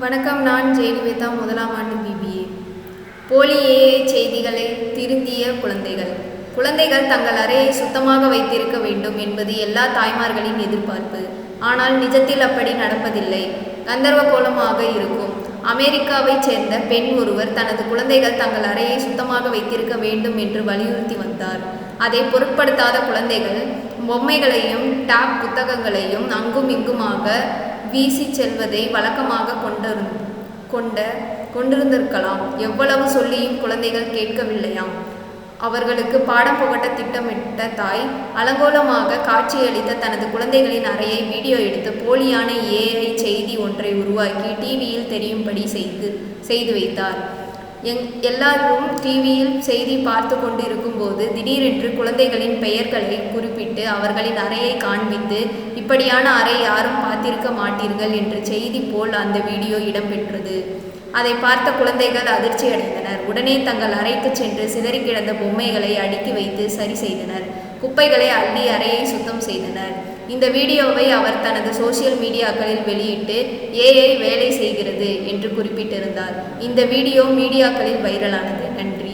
வணக்கம். நான் ஜெயநிவேதா, முதலாம் ஆண்டு பிபிஏ. போலி ஏஐ செய்திகளை திருந்திய குழந்தைகள். குழந்தைகள் தங்கள் அறையை சுத்தமாக வைத்திருக்க வேண்டும் என்பது எல்லா தாய்மார்களின் எதிர்பார்ப்பு. ஆனால் நிஜத்தில் அப்படி நடப்பதில்லை. கந்தர்வ கோலமாக இருக்கும். அமெரிக்காவைச் சேர்ந்த பெண் ஒருவர் தனது குழந்தைகள் தங்கள் அறையை சுத்தமாக வைத்திருக்க வேண்டும் என்று வலியுறுத்தி வந்தார். அதை பொருட்படுத்தாத குழந்தைகள் பொம்மைகளையும் டேப் புத்தகங்களையும் அங்கும் இங்குமாக வீசி செல்வதை வழக்கமாக கொண்டிருந்திருக்கலாம். எவ்வளவு சொல்லியும் குழந்தைகள் கேட்கவில்லையாம். அவர்களுக்கு பாடம் புகட்ட திட்டமிட்ட தாய் அலங்கோலமாக காட்சியளித்த தனது குழந்தைகளின் அறையை வீடியோ எடுத்து போலியான ஏஐ செய்தி ஒன்றை உருவாக்கி டிவியில் தெரியும்படி செய்து வைத்தார். எல்லாரும் டிவியில் செய்தி பார்த்து கொண்டிருக்கும் போது திடீரென்று குழந்தைகளின் பெயர்களை குறிப்பிட்டு அவர்களின் அறையை காண்பித்து, இப்படியான அறை யாரும் பார்த்திருக்க மாட்டீர்கள் என்ற செய்தி போல் அந்த வீடியோ இடம்பெற்றது. அதை பார்த்த குழந்தைகள் அதிர்ச்சி அடைந்தனர். உடனே தங்கள் அறைக்கு சென்று சிதறி கிடந்த பொம்மைகளை அடுக்கி வைத்து சரி செய்தனர். குப்பைகளை அள்ளி அறையை சுத்தம் செய்தனர். இந்த வீடியோவை அவர் தனது சோசியல் மீடியாக்களில் வெளியிட்டு ஏஐ வேலை செய்கிறது என்று குறிப்பிட்டிருந்தார். இந்த வீடியோ மீடியாக்களில் வைரலானது. நன்றி.